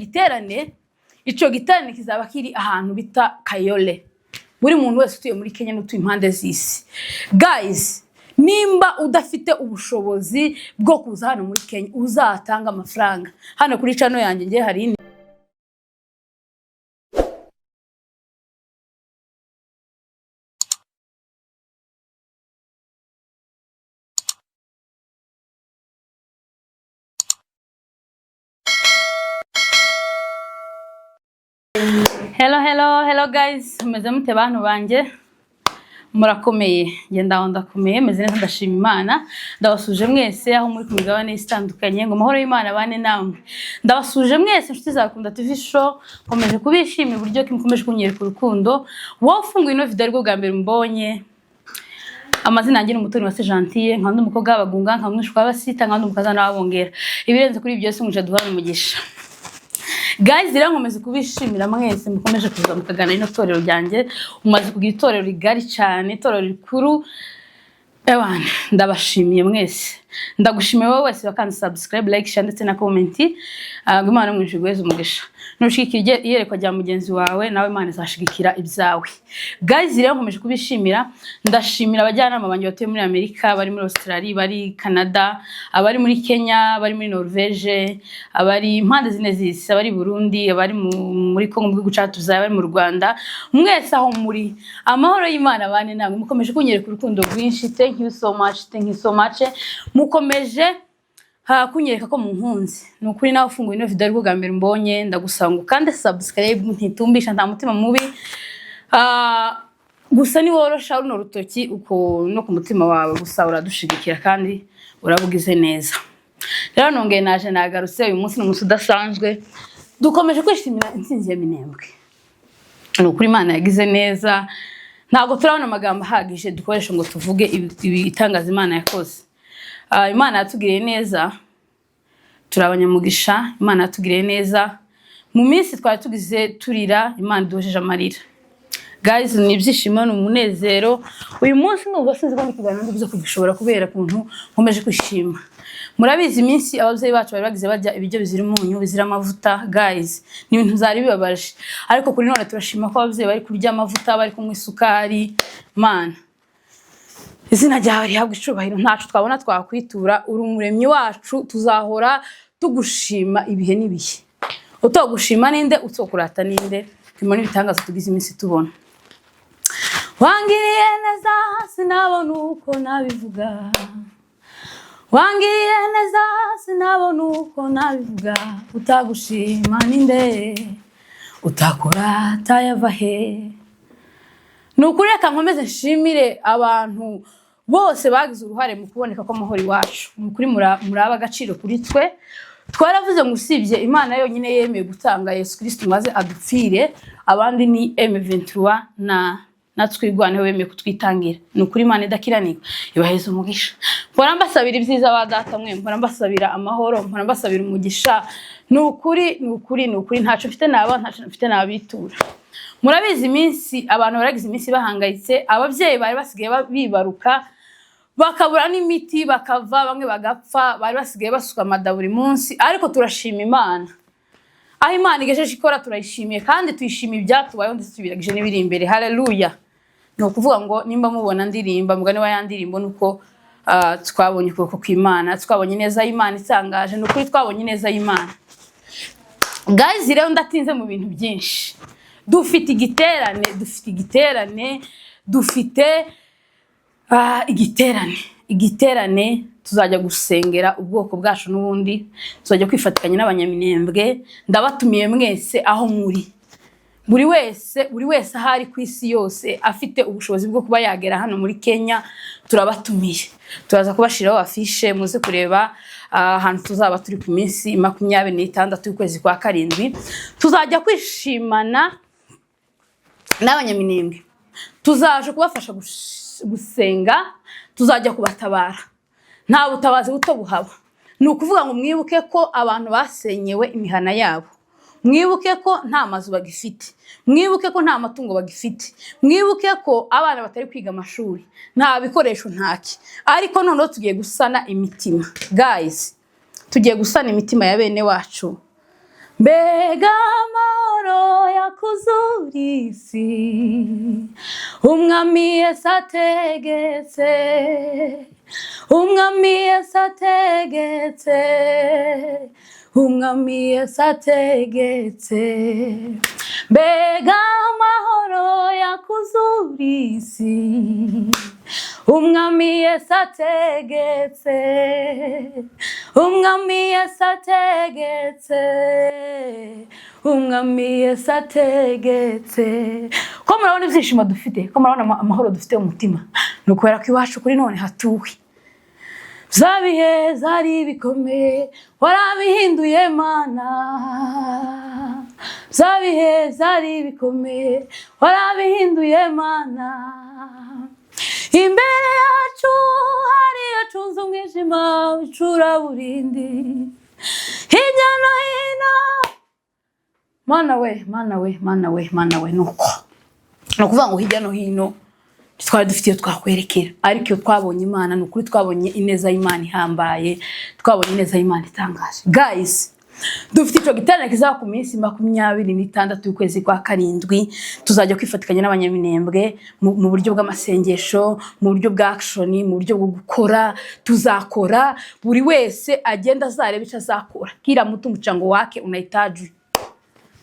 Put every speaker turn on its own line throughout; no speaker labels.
giterane kizaba kiri ahantu bita Kayole. Buri muntu wese utuye muri Kenya n'utuye impande z'isi. Guys, nimba udafite ubushobozi bwo kuza hano muri Kenya, uzatanga amafaranga. Hano kuri channel yanjye ngiye hari Hello guys, meze mute bantu banje, murakomeye, ngenda ndakomeye, meze neza ndashima Imana, ndabasuje mwese aho muri kumigabane itandukanye, ngo mahoro y'Imana bane namwe. Ndabasuje mwese inshuti za Kunda TV show, komeje kubishimira uburyo mukomeje kunyereka urukundo. Wowe ufunguye ino video ariko bwa mbere mbonye, amazina yanjye n'umutoni wa Gentille, nkandi umukobwa w'abagunga, nkamwishwa w'abasita, nkandi umukazana w'abongera. Ibirenze kuri ibyo byose muje duhana umugisha. Guys, rero nkomeze kubishimira mwese mukomeje kuza mukagana ino torero ryanjye, umaze kugira itorero rigari cyane, itorero rikuru. Ewana, ndabashimiye mwese. Ndagushimiye wowe wese wakandi subscribe, like, share ndetse na comment. Imana mwinshi gweze umugisha. Nushikije iyerekwa rya mugenzi wawe, nawe Imana izashigikira ibyawe. Guys, rero nkomeje kubishimira, ndashimira abajyanama banjye batuye muri Amerika, bari muri Australia, bari Canada, abari muri Kenya, bari muri Norvege, abari impande zine z'isi, abari Burundi, abari muri Kongo mu gihugu cyacu, abari mu Rwanda. Mwese aho muri, amahoro y'Imana bane namwe, mukomeje kunyereka urukundo rwinshi. Thank you so much. Mukomeje kunyereka ko munkunzi. Nukuri nawe ufunguye ino video ariko bwa mbere mbonye, ndagusanga kandi subscribe, ntitumbisha nta mutima mubi. Gusa ni worosha runo rutoki uko no ku mutima wawe, gusa uradushigikira kandi urabugize neza. Rero nongeye naje nagarutse uyu munsi n'umunsi udasanzwe, dukomeje kwishimira intsinzi ya Minembwe. Nukuri Imana yagize neza, ntabwo turabona amagambo ahagije dukoresha ngo tuvuge ibitangaza Imana yakoze. Imana yatugiriye neza, turabanyamugisha. Imana yatugiriye neza, mu minsi twari tugize turira, Imana iduhojeje amarira. Guys, ni ibyishimo n'umunezero. Uyu munsi n'ubwo sinzi ko n'ikiganiro ndibuze kugishobora kubera kuntu nkomeje kwishima. Murabizi iminsi ababyeyi bacu bari bagize barya ibiryo bizira umunyu, bizira amavuta. Guys, ni ibintu zari bibabaje, ariko kuri none turashima ko ababyeyi bari kurya amavuta, bari kunywa isukari. Mana, izina ryawe rihabwa icubahiro. Ntacu twabona twakwitura, uri umuremyi wacu, tuzahora tugushima ibihe n'ibihe. Utogushima ninde, utokurata ninde? Kimwe n'ibitangaza tugize iminsi tubona. Wangiriye neza sinabona uko nabivuga, wangiriye neza sinabona uko nabivuga. Utagushima ninde, utakurata yava he? Nukuri reka nkomeze nshimire abantu bose bagize uruhare mu kuboneka ko amahoro iwacu. Nukuri muraba agaciro kuri twe. Twaravuze ngo usibye Imana yonyine yemeye gutanga Yesu Kristo maze adupfire, abandi ni M23 na twigwane wemeye kutwitangira. Nukuri Imana idakiranirwa ibaheza umugisha. Mpora mbasabira ibyiza ba data mwe, mpora mbasabira amahoro, mpora mbasabira umugisha. Nukuri ntacu mfite nabitura. Murabizi iminsi abantu baragize iminsi bahangayitse, ababyeyi bari basigaye bibaruka bakabura n'imiti, bakava bamwe bagapfa, bari basigaye basuka amada buri munsi. Ariko turashima Imana, aho Imana igejeje ikora turayishimiye kandi tuyishimiye ibyatubayeho ndetse tubiragije n'ibiri imbere. Haleluya. No kuvuga ngo nimba mubona ndirimba mugane wa yandirimbo nuko twabonye ukuboko kw'Imana, twabonye neza y'Imana itangaje. Nukuri twabonye neza y'Imana. Guys, rero ndatinze mu bintu byinshi. Dufite igiterane tuzajya gusengera ubwoko bwacu, n'ubundi tuzajya kwifatikanya n'abanyaminembwe. Ndabatumiye mwese aho muri, buri wese ahari ku isi yose afite ubushobozi bwo kuba yagera hano muri Kenya, turabatumiye. Turaza kubashiraho afishe muze kureba ahantu tuzaba turi ku minsi 26 y'ukwezi kwa karindwi. Tuzajya kwishimana n'abanyaminembwe, tuzaje kubafasha gusenga, tuzajya kubatabara. Nta butabazi buto buhaba. Ni ukuvuga ngo mwibuke ko abantu basenyewe imihana yabo, mwibuke ko nta mazu bagifite, mwibuke ko nta matungo bagifite, mwibuke ko abana batari kwiga amashuri, nta bikoresho ntaki. Ariko noneho tugiye gusana imitima. Guys, tugiye gusana imitima ya bene wacu mbega amahoro yakuzura isi, umwami Yesu ategetse, umwami Yesu ategetse, umwami Yesu ategetse, mbega amahoro yakuzura isi, umwami Yesu ategetse, umwami Yesu ategetse, umwami Yesu ategetse. Ko murabona ibyishimo dufite, ko murabona amahoro dufite mu mutima, nukubera ko iwacu kuri none hatuwe. Zabihe zari bikomeye warabihinduye Mana, zabihe zari bikomeye warabihinduye Mana, imbere yacu hari yacunze umwijima w'icuraburindi, hirya no hino Mana we, Mana we, Mana we, Mana we. Nuko nukuvuga ngo hirya no hino twari dufite iyo twakwerekera, ariko iyo twabonye Imana nukuri, twabonye ineza y'Imana ihambaye, twabonye ineza y'Imana itangaje. Guys, dufite ico giterane kizaba ku minsi 26 y'ukwezi kwa karindwi. Tuzajya kwifatikanya n'abanyaminembwe mu buryo bw'amasengesho, mu buryo bwa action, mu buryo bwo gukora. Tuzakora, buri wese agenda azareba icyo azakora, kila mtu mchango wake unahitaji,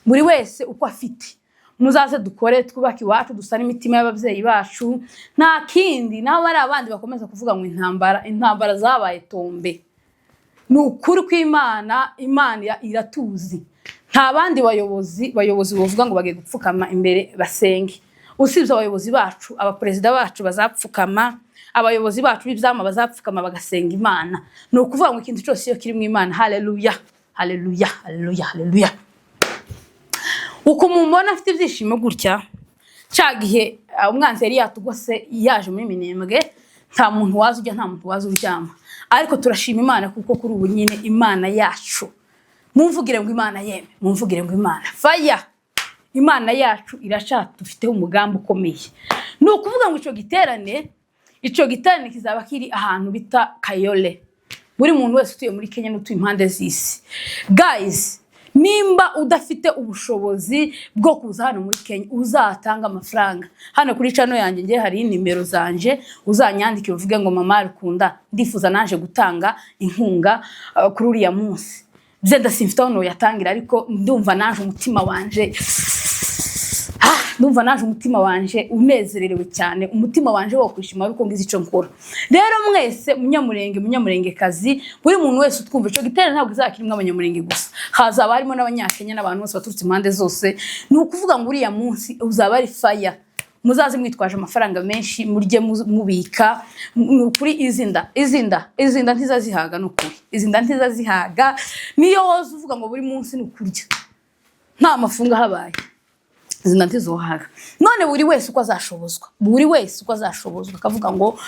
buri wese uko afite. Muzaze dukore, twubake iwacu, dusana imitima y'abavyeyi bacu, nta kindi. Naho bari abandi bakomeza kuvuga ngo intambara zabaye tombe, nukuri ko Imana iratuzi. Nta bandi bayobozi bavuga ngo bagiye gupfukama imbere basenge, usibye abayobozi bacu. Abaperezida bacu bazapfukama, abayobozi bacu b'ivyama bazapfukama bagasenga Imana. Nukuvuga ngo ikintu cyose iyo kiri mu Imana. Haleluya, haleluya, haleluya, haleluya. Uko mumubona afite ibyishimo gutya, cyagihe umwanzi yari yatugose yaje muri Minembwe, nta muntu wazujya, nta muntu wazuryama. Ariko turashima Imana kuko kuri ubu nyine Imana yacu, mumvugire ngo Imana yeme, mumvugire ngo Imana fire, Imana yacu iracatufiteho umugambi ukomeye. Nukuvuga ngo ico giterane kizaba kiri ahantu bita Kayole. Buri muntu wese utuye muri Kenya n'utuye impande z'isi. Guys, nimba udafite ubushobozi bwo kuza hano muri Kenya, uzatanga amafaranga. Hano kuri channel yanjye ngiye hari nimero zanje, uzanyandikira uvuge ngo mama Rukunda ndifuza naje gutanga inkunga kuri uriya munsi. Zenda simfite no yatangira, ariko ndumva naje umutima wanje, ndumva naje umutima wanje unezererewe cyane, umutima wanje wo kwishima ariko ngize ico nkora. Rero mwese munyamurenge kazi, buri muntu wese utwumva ico giterane ntabwo zakirimwe abanyamurenge gusa, hazaba harimo n'abanyakenya n'abantu bose baturutse impande zose. Ni ukuvuga ngo uriya munsi uzaba ari fire. Muzaze mwitwaje amafaranga menshi, murye mubika. Kuri izinda ntizazihaga, nukuri izinda ntizazihaga. Niyo woze uvuga ngo buri munsi nukurya, nta mafunga habaye, izinda ntizohaga. None buri wese uko azashobozwa, buri wese uko azashobozwa akavuga ngo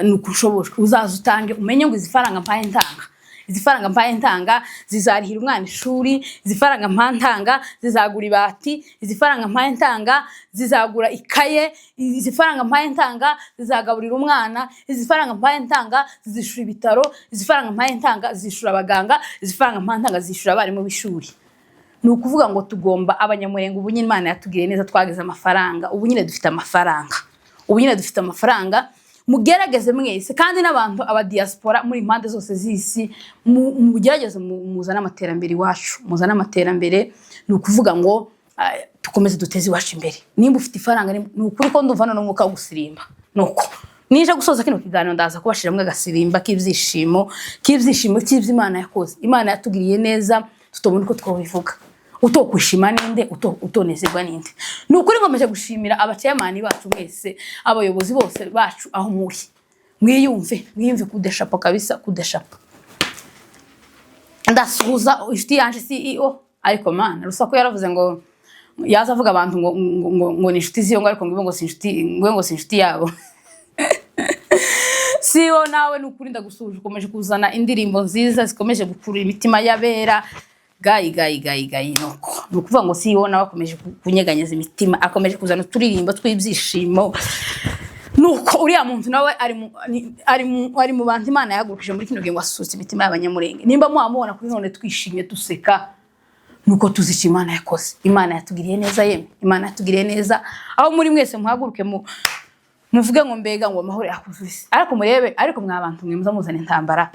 nukushobojwe, uzaza utange, umenye ngo izifaranga mpaye ntanga, izifaranga mpaye ntanga zizarihira umwana ishuri, izifaranga mpaye ntanga zizagura ibati, izifaranga mpaye ntanga zizagura ikaye, izifaranga mpaye ntanga zizagaburira umwana, izifaranga mpaye ntanga zizishura ibitaro, izifaranga mpaye ntanga zishura abaganga, izifaranga mpaye ntanga zishura abarimu b'ishuri. Ni ukuvuga ngo tugomba abanyamurenge, ubu nyine Imana yatugiriye neza, twageze amafaranga, ubu nyine dufite amafaranga, ubu nyine dufite amafaranga. Mugerageze mwese, kandi n'abantu aba diaspora muri impande zose z'isi, mugerageze muzana amaterambere iwacu, muzana amaterambere. Ni ukuvuga ngo tukomeze duteze iwacu imbere. Nimba ufite ifaranga, ni ukuri ko ndumva none umwuka wo gusirimba. Nuko nije gusoza kino kiganiro ndaza kubashiramwe agasirimba k'ibyishimo cy'Imana yakoze. Imana yatugiriye neza, tutobona uko twobivuga. Utokwishima ninde, utonezerwa ninde. Nukuri ngomeje gushimira abacyamani bacu mwese, abayobozi bose bacu aho muri. Mwiyumve kudeshapo kabisa, kudeshapo. Ndasuhuza ifiti yanje CEO, ariko Mana Rusako yaravuze ngo yaza avuga abantu ngo ni inshuti ziyo, ngo ariko ngo si inshuti yabo. CEO nawe nukuri ndagusuje, ukomeje kuzana indirimbo nziza zikomeje gukurura imitima y'abera. Gayi nuko nukuvuga ngo CEO nawe akomeje kunyeganyeza imitima, akomeje kuzana turirimbo tw'ibyishimo. Nuko uriya muntu nawe ari mu bantu Imana yagurukije muri kino gihe ngo asuze imitima y'abanyamurenge. Nimba muamubona kuri none twishimye duseka, nuko tuzisha Imana yakoze. Imana yatugiriye neza yeme, Imana yatugiriye neza. Aho muri mwese muhaguruke muvuge ngo mbega ngo amahoro yakuzise. Ariko murebe, ariko mwabantu mwe muzamuzana intambara.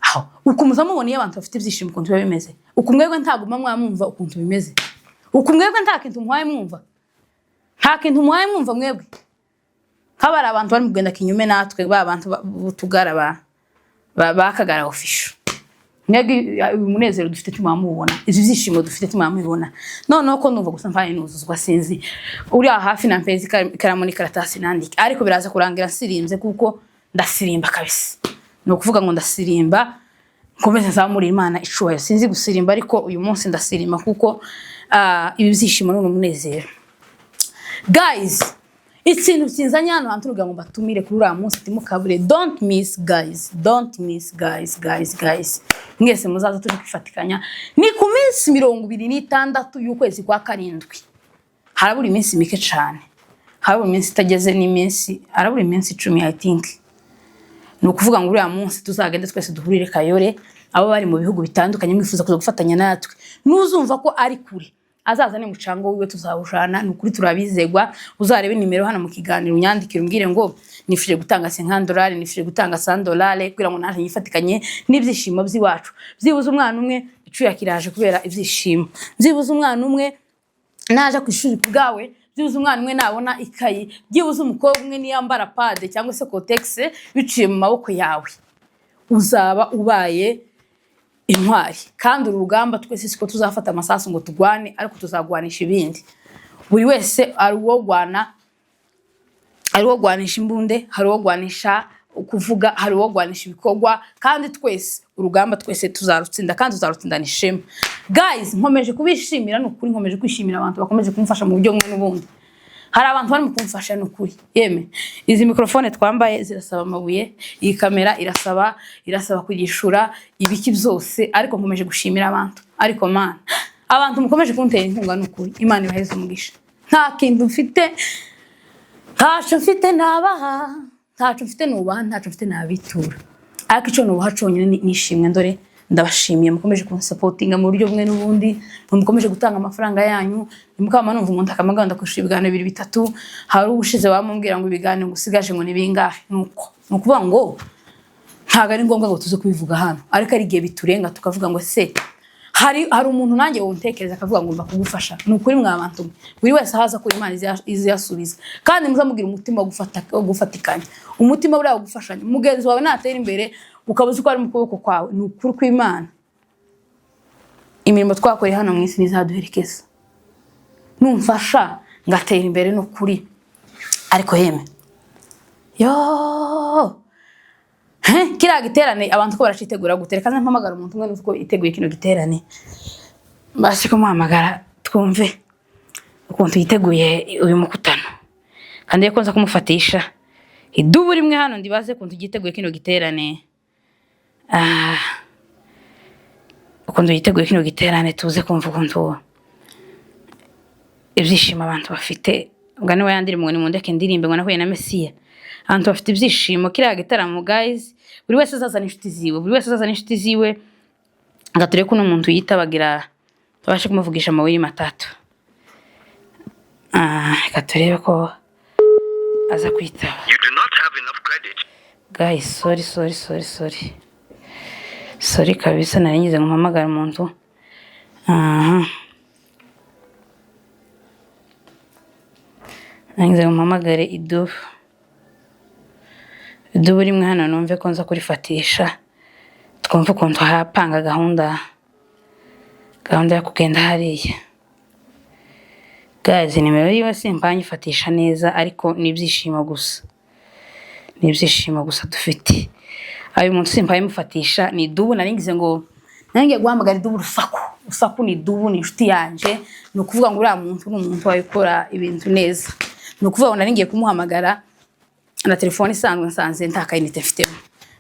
Aho ukumuza mubona iyo abantu bafite ibyishimo ukuntu biba bimeze. Ukumwebwe ntaguma mwamumva ukuntu bimeze. Ukumwebwe nta kintu muhaye mwumva. Nta kintu muhaye mwumva mwebwe. Kabara abantu bari mugenda kinyume natwe ba bantu butugara bakagara official. Mwebwe umunezero dufite tumamubona. Izi byishimo dufite tumamubona. Noneho ko numva gusa mvaye nuzuzwa sinzi. Uri hafi na mpezi karamoni karatasi nandike. Ariko biraza kurangira nsirinze kuko ndasirimba kabisa. No kuvuga ngo ndasirimba nkomeze zamuri Imana icuye. Sinzi gusirimba ariko uyu munsi ndasirimba kuko ibi byishimo n'umunezero. Guys, ikintu kinzanya hano hantu ruga ngo batumire kuri uriya munsi timukabure. Don't miss guys. Don't miss guys. Mwese muzaza turi kwifatikanya. Ni ku minsi 26 y'ukwezi kwa karindwi. Harabura iminsi mike cyane. Harabura iminsi itageze n'iminsi, harabura iminsi 10 I think. No kuvuga ngo uriya munsi tuzagende twese duhurire Kayore, abo bari mu bihugu bitandukanye mwifuza kuza gufatanya natwe. Nuzumva ko ari kure azaza ne mucango wiwe tuzabushana nukuri turabizegwa. Uzarebe nimero hano mu kiganiro unyandikire umbwire ngo nifuje gutanga $50, nifuje gutanga $100 kugira ngo naje nyifatikanye n'ibyishimo by'iwacu. Byibuze umwana umwe icuya kiraje kubera ibyishimo. Byibuze umwana umwe naje ku ishuri kubgawe. Byibuze umwana umwe nabona ikayi. Byibuze umukobwa umwe niyambara pade cyangwa se kotex biciye mu maboko yawe. Uzaba ubaye intwari. Kandi urugamba twese siko tuzafata amasasu ngo tugwane, ariko tuzagwanisha ibindi. Buri wese ari wo gwanisha imbunde, hari wo gwanisha kuvuga, hari wo gwanisha ibikorwa, kandi twese urugamba twese tuzarutsinda kandi tuzarutsinda nishema. Guys, nkomeje kubishimira n'ukuri, nkomeje kwishimira abantu bakomeje kumfasha mu buryo bumwe n'ubundi. Hari abantu bari mu kumfasha n'ukuri. Yeme, izi microphone twambaye zirasaba amabuye, iyi kamera irasaba kugishura ibiki byose, ariko nkomeje gushimira abantu. Ariko man, abantu mukomeje kuntera inkunga n'ukuri. Imana ibaheze umugisha. Nta kintu mfite, ntaco mfite nabaha, ntaco mfite nubaha, ntaco mfite nabitura. Ariko ico nubaha conyine nishimwe ndore ndabashimiye mukomeje kunsupportinga mu buryo bumwe n'ubundi, mukomeje gutanga amafaranga yanyu. Mukama numva umuntu akamaganda kushira ibiganiro 2-3. Hari ubushize bamubwira ngo ibiganiro ngusigaje ngo nibingahe. Nukuvuga ngo ntago ari ngombwa ngo tuze kubivuga hano, ariko ari gihe biturenga tukavuga ngo se hari umuntu nanjye wontekereza akavuga ngo mba kugufasha. Nukuri mwabantu buri wese haza kuri Imana iziyasubiza, kandi muzamugira umutima wo gufatikanya, umutima buri gufashanya. Mugenzi wawe natera imbere ukabuza ko ari mu kuboko kwawe, nukuri kw'Imana imirimo twakoreye hano mu isi nizaduherekeza. Numfasha ngatera imbere nukuri. Ariko yeme yo kira giterane abantu ko baracitegura gutereka mpamagara umuntu umwe nuko iteguye kino giterane. Basi ko muhamagara twumve ukuntu yiteguye uyu mukutano, kandi yakonza kumufatisha idubu rimwe hano ndibaze ukuntu yiteguye kino giterane. Ukuntu yiteguye kino giterane tuze kumva ukuntu ibyishimo abantu bafite. Ubwo niwe yandiri mu ndeke ndirimbe ngo nahuye na Mesiya. Abantu bafite ibyishimo kira gitaramo guys. Buri wese azazana inshuti ziwe, agature ko n'umuntu yitabagira babashe kumuvugisha amawiri matatu. Gaturebe ko aza kwitaba. Guys, sorry kabisa naringize ngo mpamagara umuntu. Naringize ngo mpamagare idubu rimwe hano numve ko nza kurifatisha, twumva ukuntu hapanga gahunda yo kugenda hariya. Guys, nimero yiwe simpanye ifatisha neza, ariko nibyishimo gusa. Nibyishimo gusa dufite. Ayo muntu simpanye mufatisha ni dubu. Naringize ngo nange guhamagara dubu rusaku ni dubu, ni inshuti yanje. No kuvuga ngo uriya muntu n'umuntu wayikora ibintu neza. No kuvuga ngo naringiye kumuhamagara na telefone isanzwe nsanze ntaka inite mfite.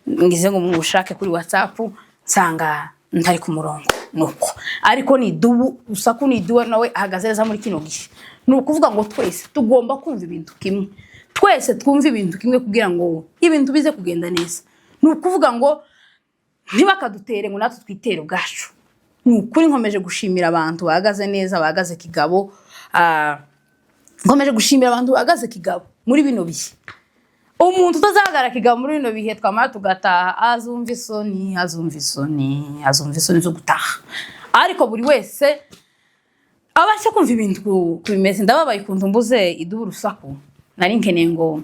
Ngize ngo mushake kuri WhatsApp nsanga ntari ku murongo. Nuko ariko ni dubu rusaku, ni dubu nawe ahagaze neza muri kino gihe. No kuvuga ngo twese tugomba kumva ibintu kimwe. Twese twumva ibintu kimwe kugira ngo ibintu bize kugenda neza. No kuvuga ngo ntibakadutere ngo natwe twitere ubwacu. nukuri nkomeje gushimira abantu bahagaze neza bahagaze kigabo nkomeje gushimira abantu bahagaze kigabo muri bino bihe umuntu utazagara kigabo muri bino bihe twamara tugataha azumva isoni zo gutaha ariko buri wese abasha kumva ibintu kubimeze ndababaye kuntu mbuze iduha urusaku nari nkeneye ngo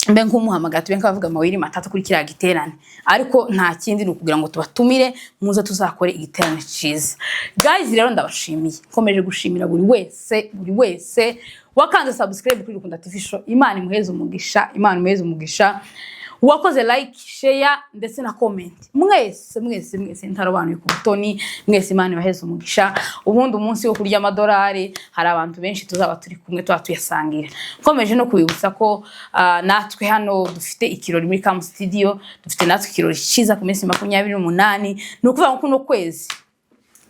mbe nkumuhamagara tube nkavuga amawiri matatu kuri kiriya giterane ariko nta kindi ni ukugira ngo tubatumire muze tuzakore igiterane cyiza guys rero ndabashimiye nkomeje gushimira buri wese wakanze subscribe kuri Rukunda TV show Imana imuheze umugisha wakoze like share ndetse na comment mwese ntarabanuye ku butoni mwese Imana ibaheze umugisha ubundi umunsi wo kurya amadolari hari abantu benshi tuzaba turi kumwe tuyasangira nkomeje no kubibutsa ko natwe hano dufite ikirori muri Cam Studio dufite natwe ikirori cyiza ku minsi 28 no kuvuga ngo kuno kwezi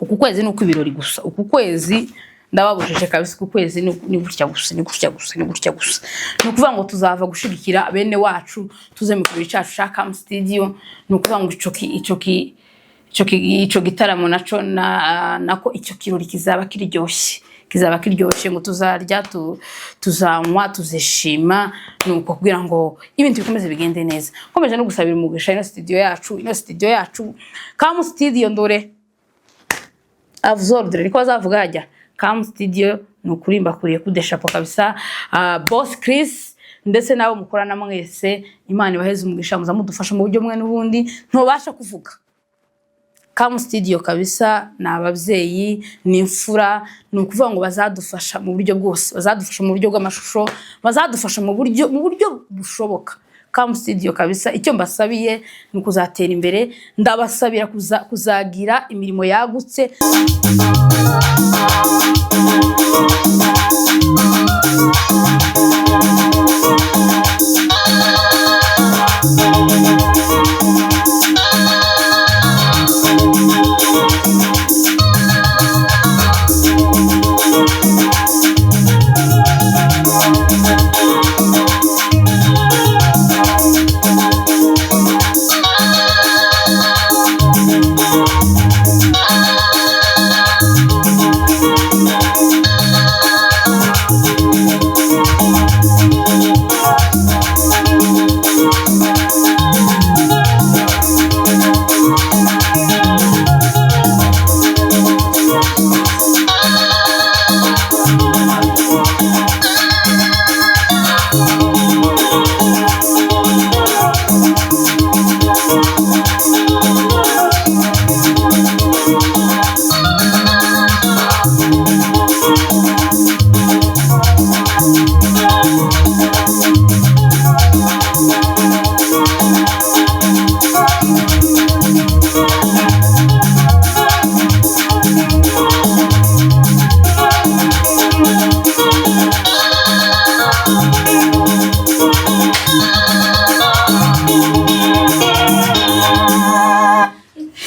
uku kwezi nuko ibirori gusa uku kwezi ndababujije kabisa ku kwezi ni gutya gusa no kuvuga ngo tuzava gushigikira bene wacu tuze mu kirori cyacu cya Cam Studio no kuvuga ngo ico gitaramo naco nako icyo kirori kizaba kiryoshye ngo tuzarya tuzanywa tuzishima nuko kugira ngo ibintu bikomeze bigende neza komeje no gusabira umugisha ino studio yacu Cam Studio ndore avzordre riko azavuga ajya Cam Studio nukurimba kuriye kudeshapo kabisa boss Chris ndetse nabo mukorana mwese Imana ibaheze umugisha muzamudufasha mu buryo mwe n'ubundi ntobasha kuvuga Cam Studio kabisa n'abavyeyi n'imfura nukuvuga ngo bazadufasha mu buryo bwose bazadufasha mu buryo bw'amashusho bazadufasha mu buryo bushoboka Cam Studio kabisa icyo mbasabiye nukuzatera imbere ndabasabira kuzagira imirimo yagutse